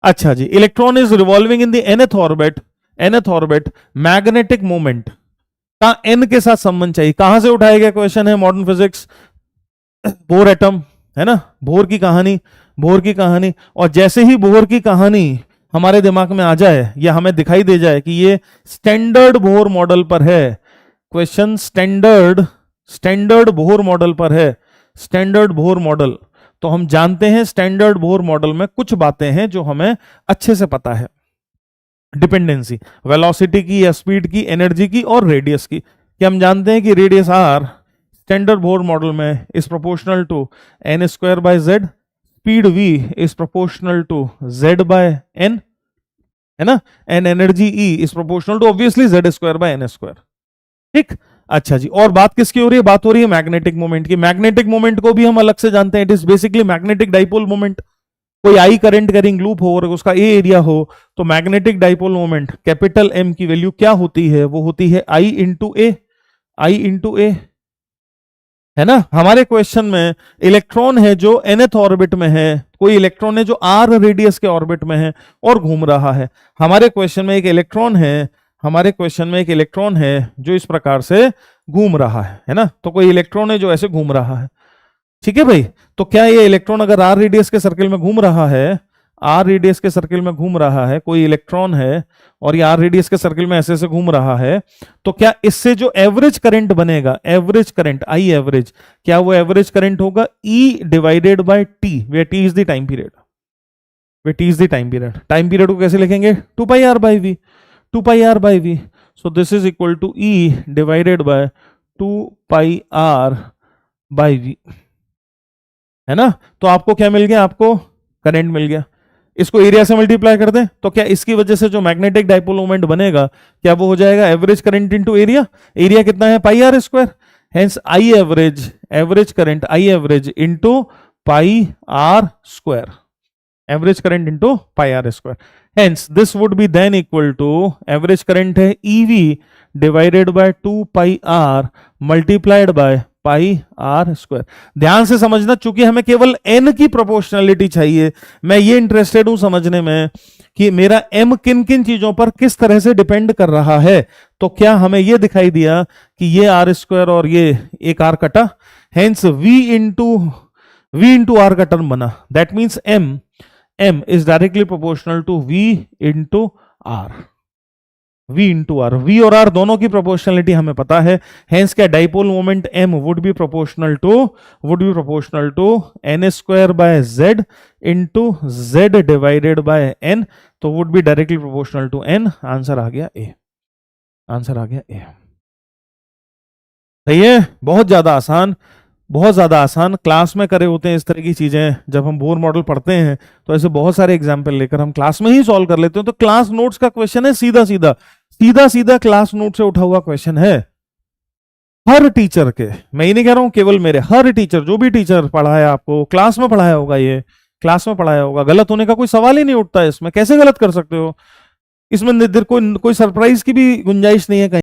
अच्छा जी, electron is revolving in the nth orbit, magnetic moment का n के साथ संबंध चाहिए। कहां से उठाया गया क्वेश्चन है मॉडर्न फिजिक्स? बोर एटम, है ना, बोर की कहानी, बोर की कहानी। और जैसे ही बोर की कहानी हमारे दिमाग में आ जाए या हमें दिखाई दे जाए कि ये स्टैंडर्ड बोर मॉडल पर है, क्वेश्चन स्टैंडर्ड बोर मॉडल पर है, स्टैंडर्ड बोर मॉडल, तो हम जानते हैं स्टैंडर्ड बोर मॉडल में कुछ बातें हैं जो हमें अच्छे से पता है। डिपेंडेंसी वेलोसिटी की या स्पीड की, एनर्जी की और रेडियस की। कि हम जानते हैं कि radius r standard Bohr model में is proportional to n square by z, speed v is proportional to z by n, है ना, and energy E is proportional to obviously z square by n square. ठीक, अच्छा जी, और बात किसकी हो रही है? बात हो रही है मैग्नेटिक मोमेंट की। मैग्नेटिक मोमेंट को भी हम अलग से जानते हैं, it is basically magnetic dipole moment. कोई आई करंट कैरिंग लूप हो और उसका ए एरिया हो, तो magnetic dipole moment capital M की वैल्यू क्या होती है? वो होती है आई इंटू ए, है ना। हमारे क्वेश्चन में इलेक्ट्रॉन है जो nth ऑर्बिट में है, कोई इलेक्ट्रॉन है जो r रेडियस के ऑर्बिट में है और घूम रहा है। हमारे क्वेश्चन में एक इलेक्ट्रॉन है, जो इस प्रकार से घूम रहा है ना। तो कोई इलेक्ट्रॉन है जो ऐसे घूम रहा है, ठीक है भाई। तो क्या ये इलेक्ट्रॉन अगर r रेडियस के सर्किल में घूम रहा है, कोई इलेक्ट्रॉन है और ये r रेडियस के सर्किल में ऐसे ऐसे घूम रहा है, तो क्या इससे जो एवरेज करंट बनेगा, एवरेज करंट आई एवरेज, क्या वो एवरेज करंट होगा E divided by T, where T is the time period, time period को कैसे लिखेंगे? 2 pi r by v. So this is equal to E divided by 2 pi r by v, है ना। तो आपको क्या मिल गया? आपको करंट मिल गया। इसको एरिया से मल्टीप्लाई कर दें तो क्या इसकी वजह से जो मैग्नेटिक डाइपोल मोमेंट बनेगा, क्या वो हो जाएगा average current into area? Area कितना है? Pi r square. Hence I average current into pi r square, average current into pi r square. Hence this would be then equal to, average current है e v divided by 2 pi r multiplied by pi r square. ध्यान से समझना, चूंकि हमें केवल n की proportionality चाहिए, मैं ये इंटरेस्टेड हूं समझने में कि मेरा m किन किन चीजों पर किस तरह से डिपेंड कर रहा है। तो क्या हमें ये दिखाई दिया कि ये आर स्क्वायर और ये एक आर कटा, हेंस v इंटू आर का टर्म बना, that means m is directly proportional to v into r. v और r दोनों की प्रोपोर्शनलिटी हमें पता है, हेंस क्या dipole moment m would be proportional to n square by z into z divided by n, तो would be directly proportional to n। Answer आ गया ए, सही है। बहुत ज्यादा आसान क्लास में करे होते हैं इस तरह की चीजें। जब हम बोर मॉडल पढ़ते हैं तो ऐसे बहुत सारे एग्जाम्पल लेकर हम क्लास में ही सॉल्व कर लेते हैं। तो क्लास नोट्स का क्वेश्चन है, सीधा क्लास नोट से उठा हुआ क्वेश्चन है। हर टीचर के, मैं ये नहीं कह रहा हूं केवल मेरे, हर टीचर, जो भी टीचर पढ़ाया आपको, क्लास में पढ़ाया होगा, गलत होने का कोई सवाल ही नहीं उठता है इसमें। कैसे गलत कर सकते हो? इसमें कोई सरप्राइज की भी गुंजाइश नहीं है कहीं।